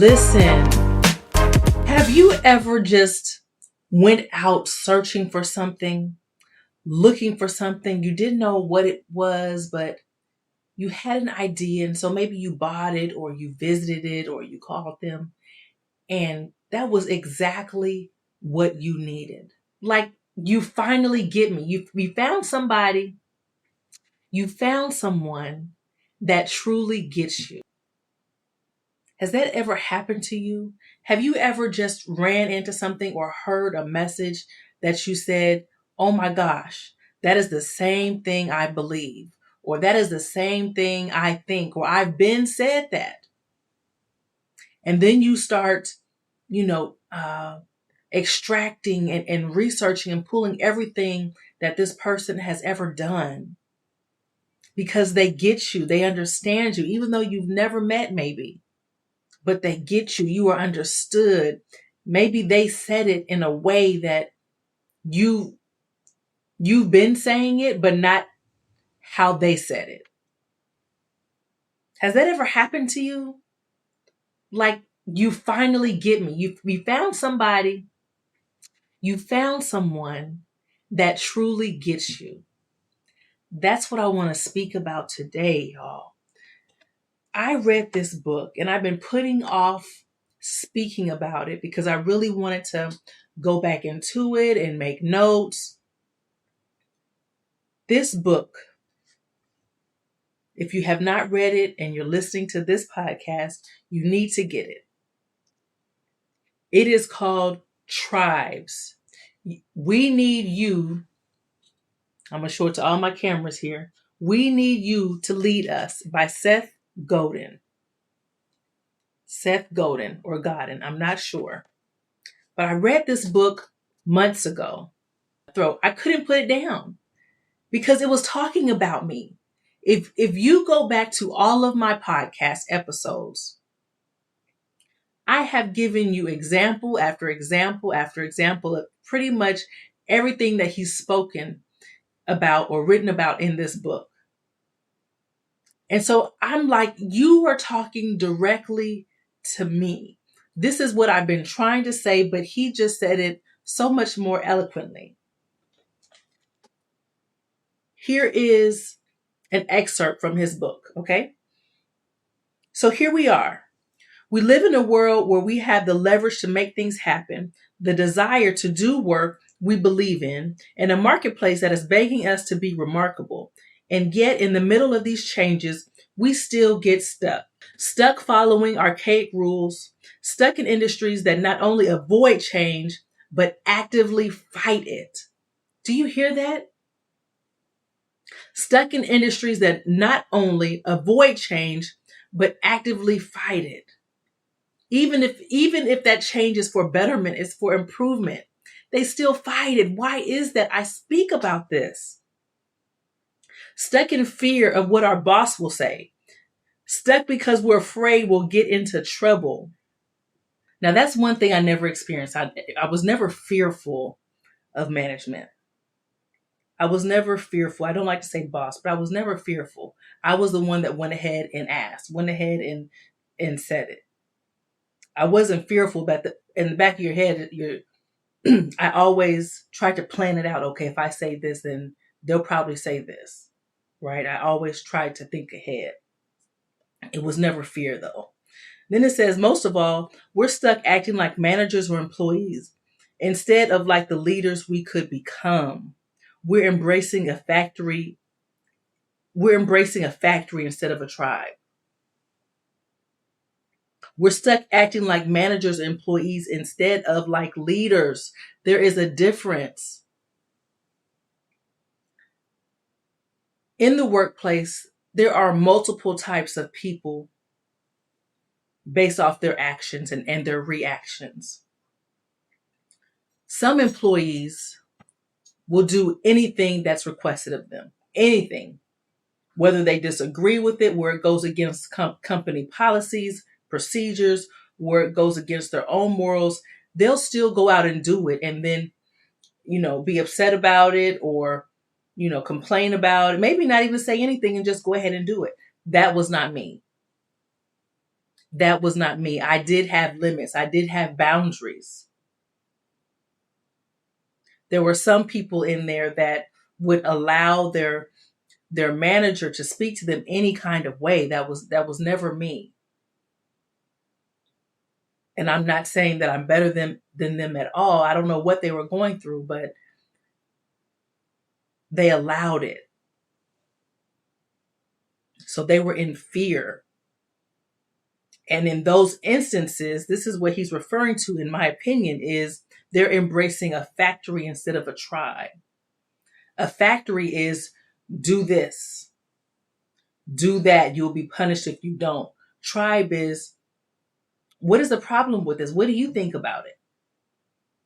Listen, have you ever just went out searching for something, looking for something? You didn't know what it was, but you had an idea. And so maybe you bought it or you visited it or you called them. And that was exactly what you needed. Like, you finally get me. You found somebody, you found someone that truly gets you. Has that ever happened to you? Have you ever just ran into something or heard a message that you said, oh my gosh, that is the same thing I believe, or that is the same thing I think, or I've been said that. And then you start, extracting and researching and pulling everything that this person has ever done because they get you, they understand you, even though you've never met maybe. But they get you. You are understood. Maybe they said it in a way that you've been saying it, but not how they said it. Has that ever happened to you? Like, you finally get me. You found somebody. You found someone that truly gets you. That's what I want to speak about today, y'all. I read this book and I've been putting off speaking about it because I really wanted to go back into it and make notes. This book, if you have not read it and you're listening to this podcast, you need to get it. It is called Tribes. We Need You. I'm going to show it to all my cameras here. We Need You to Lead Us by Seth Godin. Seth Godin or Godin, I'm not sure. But I read this book months ago. I couldn't put it down because it was talking about me. If you go back to all of my podcast episodes, I have given you example after example after example of pretty much everything that he's spoken about or written about in this book. And so I'm like, you are talking directly to me. This is what I've been trying to say, but he just said it so much more eloquently. Here is an excerpt from his book, okay? So here we are. We live in a world where we have the leverage to make things happen, the desire to do work we believe in, and a marketplace that is begging us to be remarkable. And yet, in the middle of these changes, we still get stuck following archaic rules, stuck in industries that not only avoid change, but actively fight it. Do you hear that? Stuck in industries that not only avoid change, but actively fight it. Even if that change is for betterment, it's for improvement, they still fight it. Why is that? I speak about this. Stuck in fear of what our boss will say. Stuck because we're afraid we'll get into trouble. Now, that's one thing I never experienced. I was never fearful of management. I was never fearful. I don't like to say boss, but I was never fearful. I was the one that went ahead and asked, went ahead and said it. I wasn't fearful, but in the back of your head, I always tried to plan it out. Okay, if I say this, then they'll probably say this, right? I always tried to think ahead. It was never fear, though. Then it says, most of all, we're stuck acting like managers or employees instead of like the leaders we could become. We're embracing a factory. We're embracing a factory instead of a tribe. We're stuck acting like managers and employees instead of like leaders. There is a difference. In the workplace, there are multiple types of people based off their actions and their reactions. Some employees will do anything that's requested of them. Anything. Whether they disagree with it, where it goes against company policies, procedures, where it goes against their own morals, they'll still go out and do it and then, be upset about it or, complain about it. Maybe not even say anything and just go ahead and do it. That was not me. That was not me. I did have limits. I did have boundaries. There were some people in there that would allow their manager to speak to them any kind of way. That was never me. And I'm not saying that I'm better than them at all. I don't know what they were going through, but they allowed it. So they were in fear. And in those instances, this is what he's referring to, in my opinion, is they're embracing a factory instead of a tribe. A factory is do this, do that. You'll be punished if you don't. Tribe is, what is the problem with this? What do you think about it?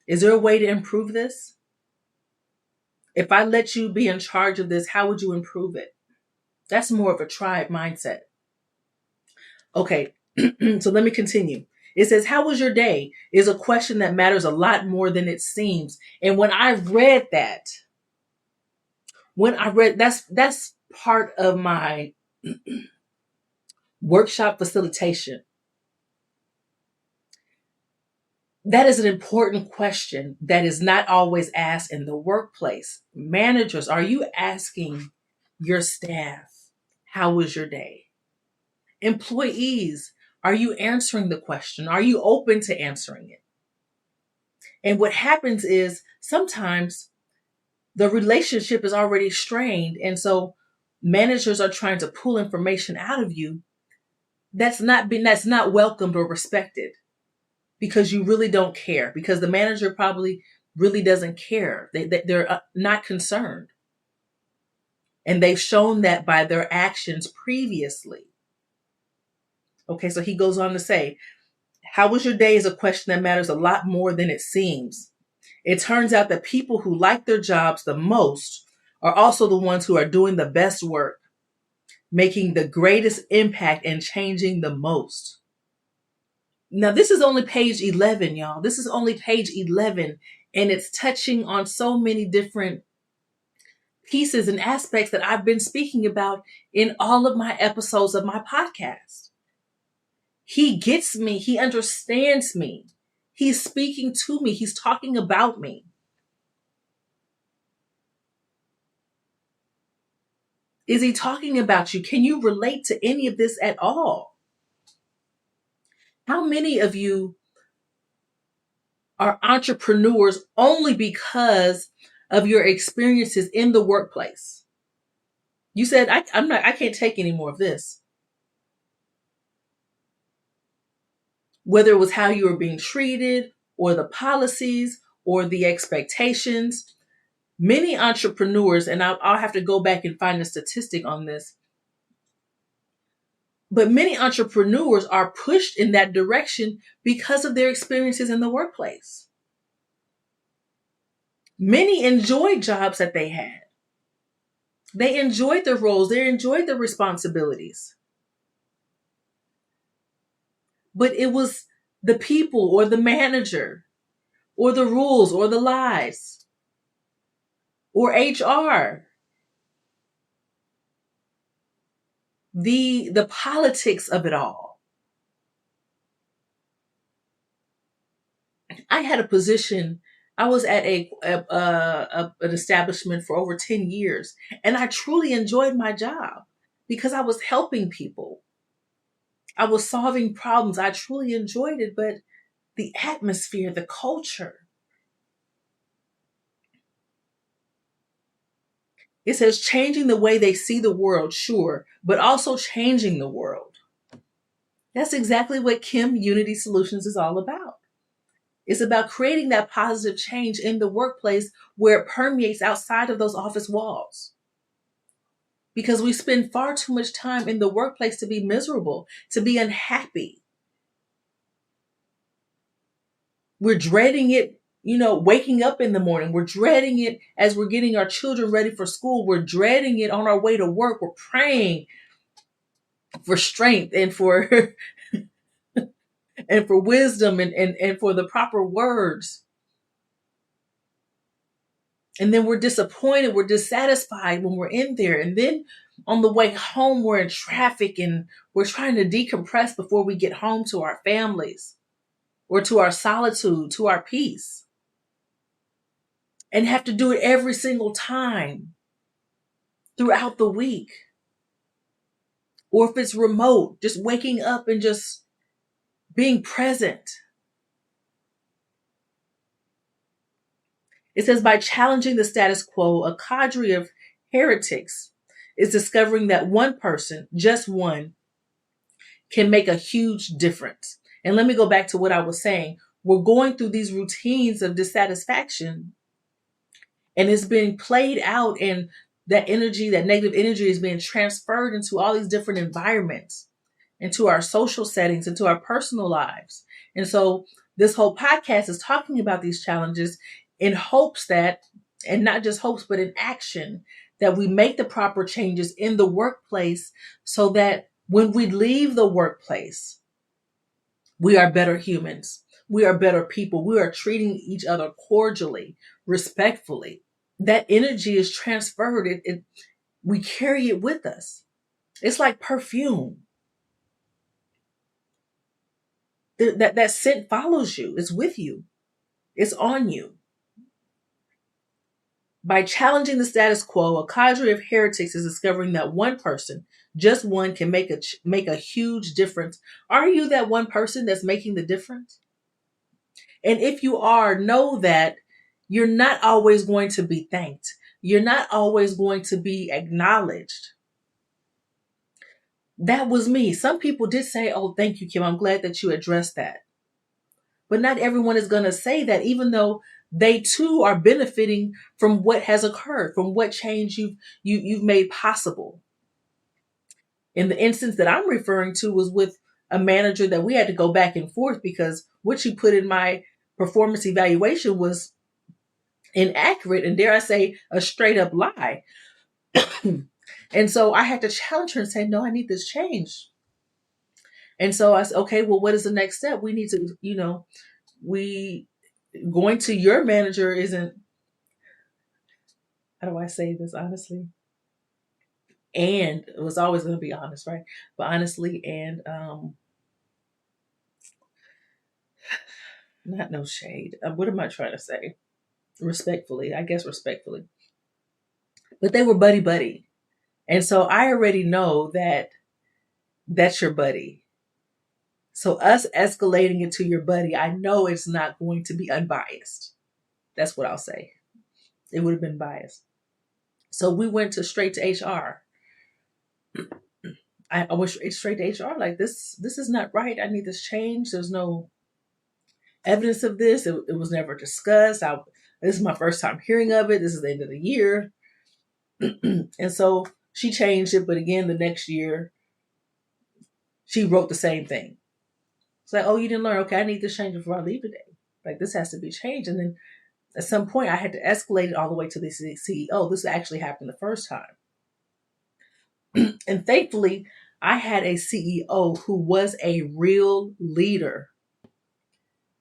Is there a way to improve this? If I let you be in charge of this, how would you improve it? That's more of a tribe mindset. Okay, so let me continue. It says, how was your day? Is a question that matters a lot more than it seems. And when I read that, that's part of my workshop facilitation. That is an important question that is not always asked in the workplace. Managers, are you asking your staff, how was your day? Employees, are you answering the question? Are you open to answering it? And what happens is sometimes the relationship is already strained. And so managers are trying to pull information out of you that's not welcomed or respected, because you really don't care, because the manager probably really doesn't care. They're not concerned. And they've shown that by their actions previously. Okay, so he goes on to say, how was your day is a question that matters a lot more than it seems. It turns out that people who like their jobs the most are also the ones who are doing the best work, making the greatest impact, and changing the most. Now, this is only page 11, y'all. This is only page 11, and it's touching on so many different pieces and aspects that I've been speaking about in all of my episodes of my podcast. He gets me. He understands me. He's speaking to me. He's talking about me. Is he talking about you? Can you relate to any of this at all? How many of you are entrepreneurs only because of your experiences in the workplace? You said, I can't take any more of this. Whether it was how you were being treated, or the policies, or the expectations. Many entrepreneurs, and I'll have to go back and find a statistic on this, but many entrepreneurs are pushed in that direction because of their experiences in the workplace. Many enjoyed jobs that they had. They enjoyed their roles. They enjoyed their responsibilities. But it was the people, or the manager, or the rules, or the lies, or HR, the politics of it all. I had a position. I was at an establishment for over 10 years, and I truly enjoyed my job because I was helping people. I was solving problems. I truly enjoyed it, but the atmosphere, the culture. It says changing the way they see the world, sure, but also changing the world. That's exactly what KimUnity Solutions is all about. It's about creating that positive change in the workplace where it permeates outside of those office walls. Because we spend far too much time in the workplace to be miserable, to be unhappy. We're dreading it, waking up in the morning. We're dreading it as we're getting our children ready for school. We're dreading it on our way to work. We're praying for strength and for and for wisdom and for the proper words. And then we're disappointed, we're dissatisfied when we're in there. And then On the way home, we're in traffic and we're trying to decompress before we get home to our families or to our solitude, to our peace, and have to do it every single time throughout the week. Or if it's remote, just waking up and just being present. It says, by challenging the status quo, a cadre of heretics is discovering that one person, just one, can make a huge difference. And let me go back to what I was saying. We're going through these routines of dissatisfaction, and it's being played out, and that energy, that negative energy is being transferred into all these different environments, into our social settings, into our personal lives. And so this whole podcast is talking about these challenges in hopes that, and not just hopes, but in action, that we make the proper changes in the workplace so that when we leave the workplace, we are better humans. We are better people. We are treating each other cordially, respectfully. That energy is transferred. We carry it with us. It's like perfume. That scent follows you. It's with you. It's on you. By challenging the status quo, a cadre of heretics is discovering that one person, just one, can make a huge difference. Are you that one person that's making the difference? And if you are, know that you're not always going to be thanked. You're not always going to be acknowledged. That was me. Some people did say, oh, thank you, Kim. I'm glad that you addressed that. But not everyone is going to say that, even though they too are benefiting from what has occurred, from what change you've made possible. In the instance that I'm referring to was with a manager that we had to go back and forth because what she put in my performance evaluation was inaccurate and, dare I say, a straight up lie. And so I had to challenge her and say, no, I need this change. And so I said, okay, well, what is the next step? We need to, going to your manager isn't, how do I say this honestly? And it was always going to be honest, right? But honestly, and not no shade. What am I trying to say? Respectfully, I guess respectfully. But they were buddy buddy. And so I already know that that's your buddy. So us escalating it to your buddy, I know it's not going to be unbiased. That's what I'll say. It would have been biased. So we went straight to HR. I went straight to HR like, this is not right. I need this change. There's no evidence of this. It was never discussed. This is my first time hearing of it. This is the end of the year. And so she changed it. But again, the next year, she wrote the same thing. It's like, oh, you didn't learn. Okay, I need this change before I leave today. Like, this has to be changed. And then at some point, I had to escalate it all the way to the CEO. This actually happened the first time. And thankfully, I had a CEO who was a real leader.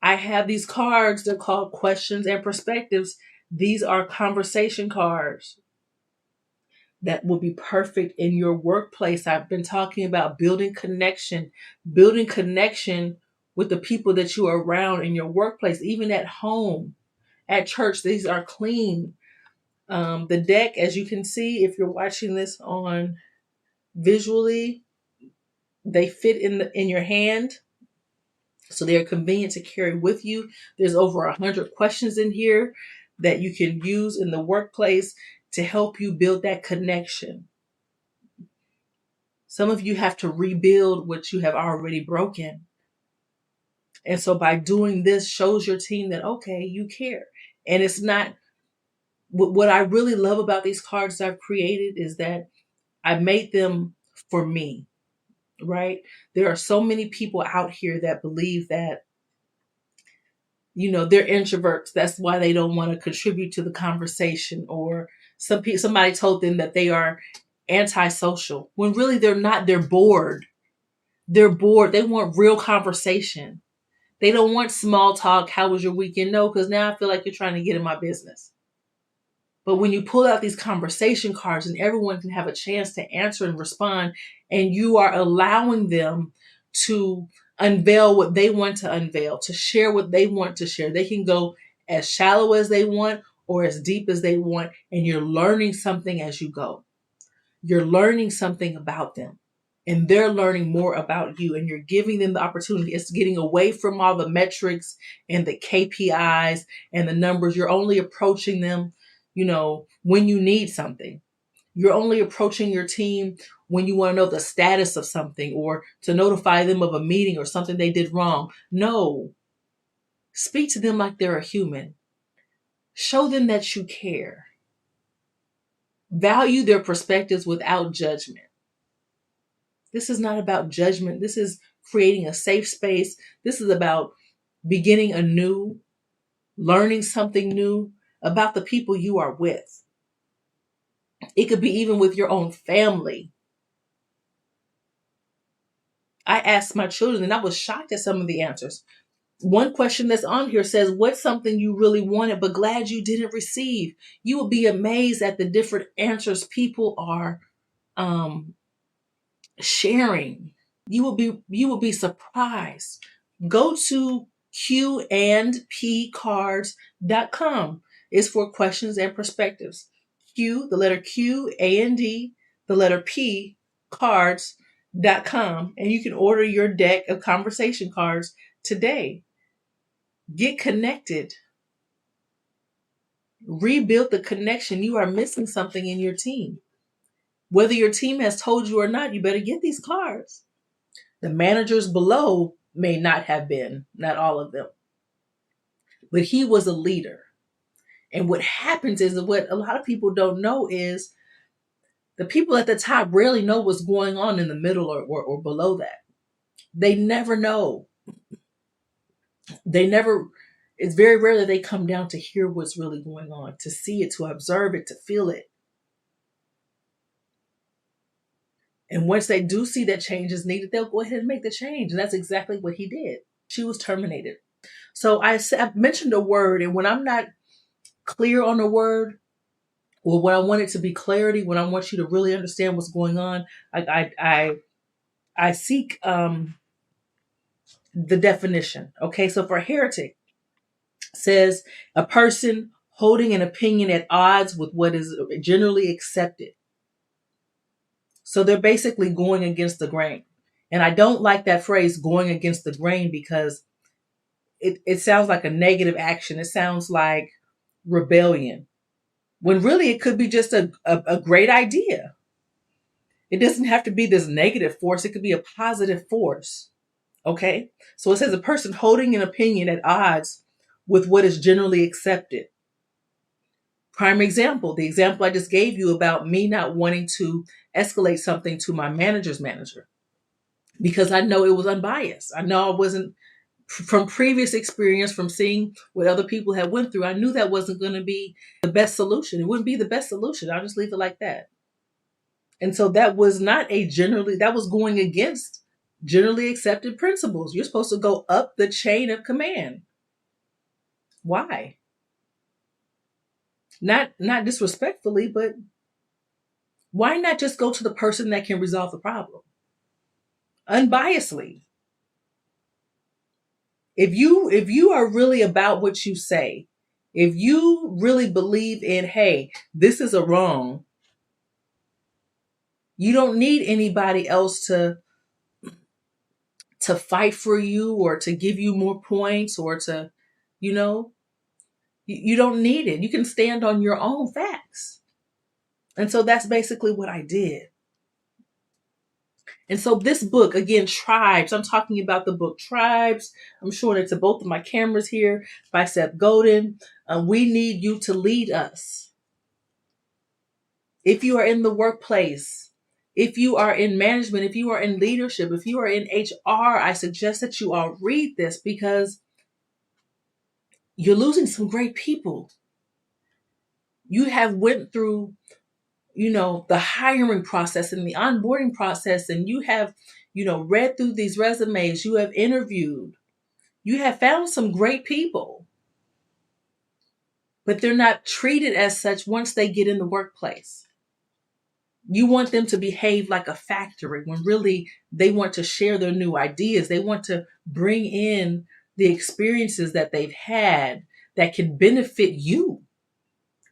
I have these cards. They're called questions and perspectives. These are conversation cards that will be perfect in your workplace. I've been talking about building connection with the people that you are around in your workplace, even at home, at church. These are clean. The deck, as you can see, if you're watching this on visually, they fit in your hand. So they're convenient to carry with you. There's over 100 questions in here that you can use in the workplace to help you build that connection. Some of you have to rebuild what you have already broken. And so by doing this shows your team that, okay, you care. And it's not, what I really love about these cards I've created is that I made them for me, right? There are so many people out here that believe that, they're introverts. That's why they don't want to contribute to the conversation. Or somebody told them that they are antisocial when really they're not. They're bored. They're bored. They want real conversation. They don't want small talk. How was your weekend? No, because now I feel like you're trying to get in my business. But when you pull out these conversation cards and everyone can have a chance to answer and respond, and you are allowing them to unveil what they want to unveil, to share what they want to share. They can go as shallow as they want or as deep as they want, and you're learning something as you go. You're learning something about them, and they're learning more about you, and you're giving them the opportunity. It's getting away from all the metrics and the KPIs and the numbers. You're only approaching them, when you need something. You're only approaching your team when you want to know the status of something or to notify them of a meeting or something they did wrong. No, speak to them like they're a human. Show them that you care. Value their perspectives without judgment. This is not about judgment. This is creating a safe space. This is about beginning anew, learning something new about the people you are with. It could be even with your own family. I asked my children, and I was shocked at some of the answers. One question that's on here says, what's something you really wanted but glad you didn't receive? You will be amazed at the different answers people are sharing. You will be surprised. Go to KimUnityPcards.com. It's for questions and perspectives. Q, the letter Q, A-N-D, the letter P, cards.com. And you can order your deck of conversation cards today. Get connected. Rebuild the connection. You are missing something in your team. Whether your team has told you or not, you better get these cards. The managers below may not have been, not all of them. But he was a leader. And what happens is, what a lot of people don't know is, the people at the top rarely know what's going on in the middle or below that. They never know. It's very rare that they come down to hear what's really going on, to see it, to observe it, to feel it. And once they do see that change is needed, they'll go ahead and make the change. And that's exactly what he did. She was terminated. So I've mentioned a word, and when I'm not clear on a word, or when I want it to be clarity, when I want you to really understand what's going on, I seek the definition. Okay, so for heretic, says a person holding an opinion at odds with what is generally accepted. So they're basically going against the grain. And I don't like that phrase, going against the grain, because it sounds like a negative action. It sounds like rebellion, when really it could be just a great idea. It doesn't have to be this negative force. It could be a positive force. Okay. So it says a person holding an opinion at odds with what is generally accepted. Prime example, the example I just gave you about me not wanting to escalate something to my manager's manager, because I know it was unbiased. I know I wasn't, from previous experience, from seeing what other people had went through, I knew that wasn't going to be the best solution. It wouldn't be the best solution. I'll just leave it like that. And so that was that was going against generally accepted principles. You're supposed to go up the chain of command. Why? Not disrespectfully, but why not just go to the person that can resolve the problem? Unbiasedly. If you are really about what you say, if you really believe in, hey, this is a wrong, you don't need anybody else to fight for you or to give you more points or to, you don't need it. You can stand on your own facts. And so that's basically what I did. And so this book, again, Tribes, I'm talking about the book Tribes. I'm showing it to both of my cameras here, by Seth Godin. We need you to lead us. If you are in the workplace, if you are in management, if you are in leadership, if you are in HR, I suggest that you all read this, because you're losing some great people. You have went through, the hiring process and the onboarding process, and you have, read through these resumes, you have interviewed, you have found some great people. but they're not treated as such once they get in the workplace. You want them to behave like a factory when really they want to share their new ideas. They want to bring in the experiences that they've had that can benefit you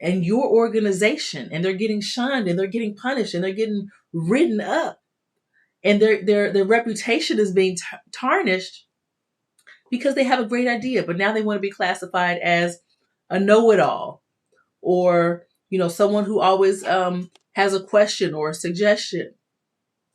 and your organization. And they're getting shunned and they're getting punished and they're getting written up. And their reputation is being tarnished because they have a great idea, but now they want to be classified as a know-it-all, or someone who always has a question or a suggestion,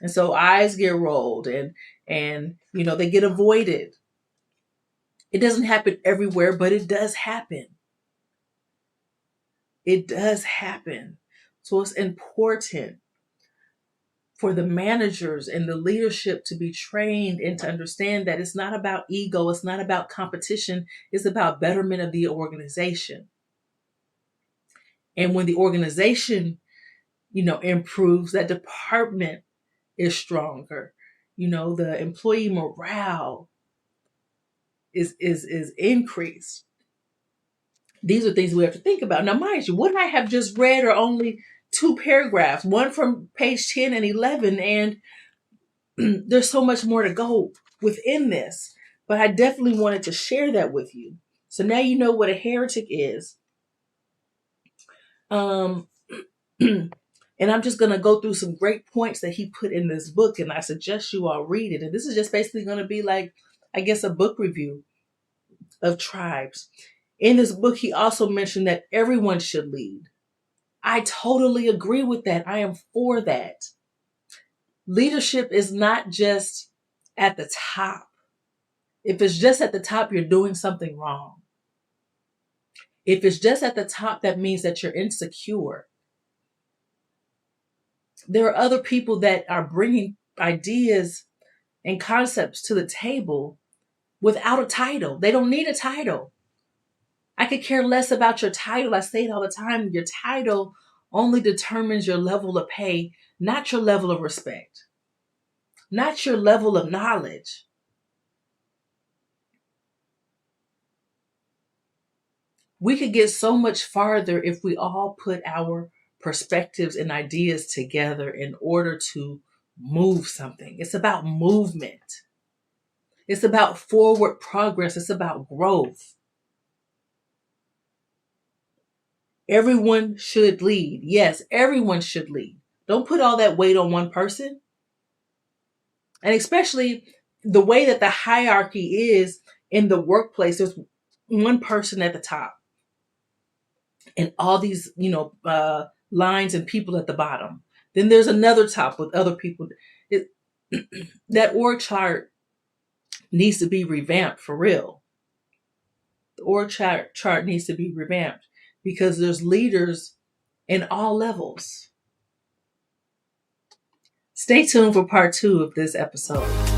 and so eyes get rolled and they get avoided. It doesn't happen everywhere, but it does happen. It does happen. So it's important for the managers and the leadership to be trained and to understand that it's not about ego, it's not about competition, it's about betterment of the organization. And when the organization, improves, that department is stronger. The employee morale is increased. These are things we have to think about. Now, mind you, what I have just read are only 2 paragraphs, one from page 10 and 11, and there's so much more to go within this, but I definitely wanted to share that with you. So now you know what a heretic is. And I'm just going to go through some great points that he put in this book, and I suggest you all read it. And this is just basically going to be like, I guess, a book review of tribes. In this book, he also mentioned that everyone should lead. I totally agree with that. I am for that. Leadership is not just at the top. If it's just at the top, you're doing something wrong. If it's just at the top, that means that you're insecure. There are other people that are bringing ideas and concepts to the table without a title. They don't need a title. I could care less about your title. I say it all the time. Your title only determines your level of pay, not your level of respect, not your level of knowledge. We could get so much farther if we all put our perspectives and ideas together in order to move something. It's about movement. It's about forward progress. It's about growth. Everyone should lead. Yes, everyone should lead. Don't put all that weight on one person. And especially the way that the hierarchy is in the workplace, there's one person at the top and all these, lines and people at the bottom. Then there's another top with other people. That org chart needs to be revamped for real. The org chart needs to be revamped because there's leaders in all levels. Stay tuned for part 2 of this episode.